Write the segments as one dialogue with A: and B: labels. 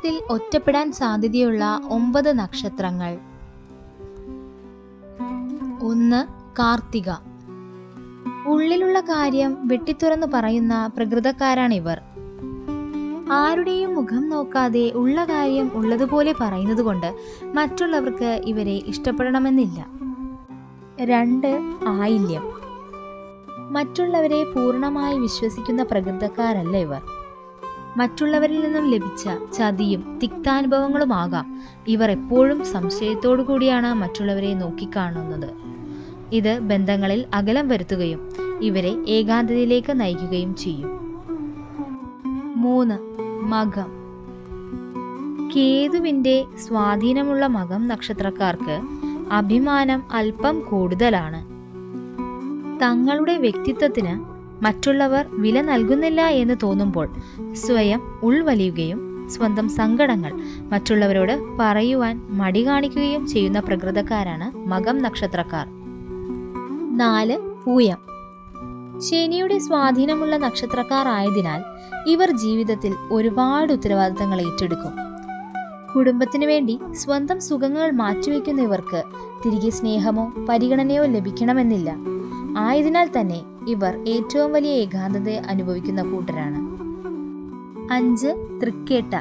A: ജീവിതത്തിൽ ഒറ്റപ്പെടാൻ സാധ്യതയുള്ള 9 നക്ഷത്രങ്ങൾ. 1. കാർത്തിക. ഉള്ളിലുള്ള കാര്യം വെട്ടിത്തുറന്നു പറയുന്ന പ്രകൃതക്കാരാണിവർ. ആരുടെയും മുഖം നോക്കാതെ ഉള്ള കാര്യം ഉള്ളതുപോലെ പറയുന്നതുകൊണ്ട് മറ്റുള്ളവർക്ക് ഇവരെ ഇഷ്ടപ്പെടണമെന്നില്ല. 2. ആയില്യം. മറ്റുള്ളവരെ പൂർണ്ണമായി വിശ്വസിക്കുന്ന പ്രകൃതക്കാരല്ല ഇവർ. മറ്റുള്ളവരിൽ നിന്നും ലഭിച്ച ചതിയും തിക്താനുഭവങ്ങളുമാകാം ഇവർ എപ്പോഴും സംശയത്തോടു കൂടിയാണ് മറ്റുള്ളവരെ നോക്കിക്കാണുന്നത്. ഇത് ബന്ധങ്ങളിൽ അകലം വരുത്തുകയും ഇവരെ ഏകാന്തതയിലേക്ക് നയിക്കുകയും ചെയ്യും. 3. മകം. കേതുവിൻ്റെ സ്വാധീനമുള്ള മകം നക്ഷത്രക്കാർക്ക് അഭിമാനം അല്പം കൂടുതലാണ്. തങ്ങളുടെ വ്യക്തിത്വത്തിന് മറ്റുള്ളവർ വില നൽകുന്നില്ല എന്ന് തോന്നുമ്പോൾ സ്വയം ഉൾവലിയുകയും സ്വന്തം സങ്കടങ്ങൾ മറ്റുള്ളവരോട് പറയുവാൻ മടി കാണിക്കുകയും ചെയ്യുന്ന പ്രകൃതക്കാരാണ് മകം നക്ഷത്രക്കാർ. 4. പൂയം. ശനിയുടെ സ്വാധീനമുള്ള നക്ഷത്രക്കാർ ആയതിനാൽ ഇവർ ജീവിതത്തിൽ ഒരുപാട് ഉത്തരവാദിത്തങ്ങൾ ഏറ്റെടുക്കും. കുടുംബത്തിനു വേണ്ടി സ്വന്തം സുഖങ്ങൾ മാറ്റിവെക്കുന്ന ഇവർക്ക് തിരികെ സ്നേഹമോ പരിഗണനയോ ലഭിക്കണമെന്നില്ല. ആയതിനാൽ തന്നെ ഇവർ ഏറ്റവും വലിയ ഏകാന്തത അനുഭവിക്കുന്ന കൂട്ടരാണ്. 5. തൃക്കേട്ട.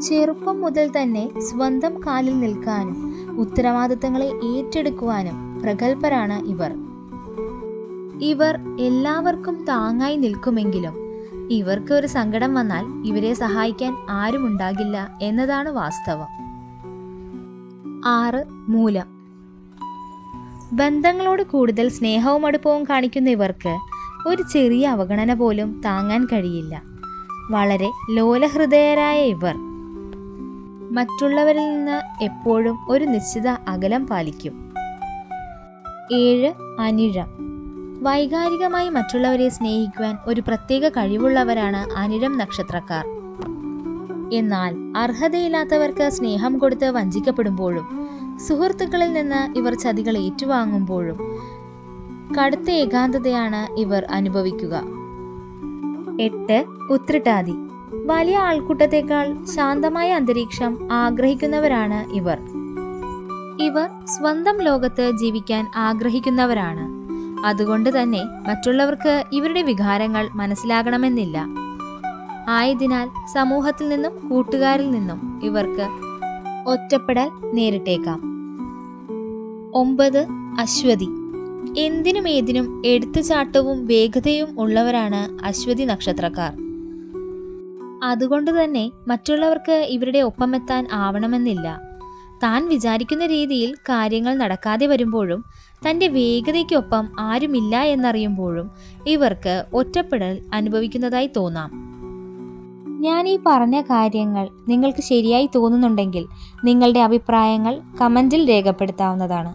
A: ചെറുപ്പം മുതൽ തന്നെ സ്വന്തം കാലിൽ നിൽക്കാനും ഉത്തരവാദിത്തങ്ങളെ ഏറ്റെടുക്കുവാനും പ്രഗത്ഭരാണ് ഇവർ. ഇവർ എല്ലാവർക്കും താങ്ങായി നിൽക്കുമെങ്കിലും ഇവർക്ക് ഒരു സങ്കടം വന്നാൽ ഇവരെ സഹായിക്കാൻ ആരുമുണ്ടാകില്ല എന്നതാണ് വാസ്തവം. 6. മൂലം. ബന്ധങ്ങളോട് കൂടുതൽ സ്നേഹവും അടുപ്പവും കാണിക്കുന്ന ഇവർക്ക് ഒരു ചെറിയ അവഗണന പോലും താങ്ങാൻ കഴിയില്ല. വളരെ ലോലഹൃദയരായ ഇവർ മറ്റുള്ളവരിൽ നിന്ന് എപ്പോഴും ഒരു നിശ്ചിത അകലം പാലിക്കും. 7. അനിഴം. വൈകാരികമായി മറ്റുള്ളവരെ സ്നേഹിക്കുവാൻ ഒരു പ്രത്യേക കഴിവുള്ളവരാണ് അനിഴം നക്ഷത്രക്കാർ. എന്നാൽ അർഹതയില്ലാത്തവർക്ക് സ്നേഹം കൊടുത്ത് വഞ്ചിക്കപ്പെടുമ്പോഴും സുഹൃത്തുക്കളിൽ നിന്ന് ഇവർ ചതികൾ ഏറ്റുവാങ്ങുമ്പോഴും കടുത്ത ഏകാന്തതയാണ് ഇവർ അനുഭവിക്കുക. 8. ഉത്രട്ടാതി. വലിയ ആൾക്കൂട്ടത്തേക്കാൾ ശാന്തമായ അന്തരീക്ഷം ആഗ്രഹിക്കുന്നവരാണ് ഇവർ. ഇവർ സ്വന്തം ലോകത്ത് ജീവിക്കാൻ ആഗ്രഹിക്കുന്നവരാണ്. അതുകൊണ്ട് തന്നെ മറ്റുള്ളവർക്ക് ഇവരുടെ വികാരങ്ങൾ മനസ്സിലാകണമെന്നില്ല. ആയതിനാൽ സമൂഹത്തിൽ നിന്നും കൂട്ടുകാരിൽ നിന്നും ഇവർക്ക് ഒറ്റപ്പെടൽ നേരിട്ടേക്കാം. 9. അശ്വതി. എന്തിനും ഏതിനും എടുത്തുചാട്ടവും വേഗതയും ഉള്ളവരാണ് അശ്വതി നക്ഷത്രക്കാർ. അതുകൊണ്ട് തന്നെ മറ്റുള്ളവർക്ക് ഇവരുടെ ഒപ്പമെത്താൻ ആവണമെന്നില്ല. താൻ വിചാരിക്കുന്ന രീതിയിൽ കാര്യങ്ങൾ നടക്കാതെ വരുമ്പോഴും തൻ്റെ വേഗതയ്ക്കൊപ്പം ആരുമില്ല എന്നറിയുമ്പോഴും ഇവർക്ക് ഒറ്റപ്പെടൽ അനുഭവിക്കുന്നതായി തോന്നാം. ഞാൻ ഈ പറഞ്ഞ കാര്യങ്ങൾ നിങ്ങൾക്ക് ശരിയായി തോന്നുന്നുണ്ടെങ്കിൽ നിങ്ങളുടെ അഭിപ്രായങ്ങൾ കമൻറ്റിൽ രേഖപ്പെടുത്താവുന്നതാണ്.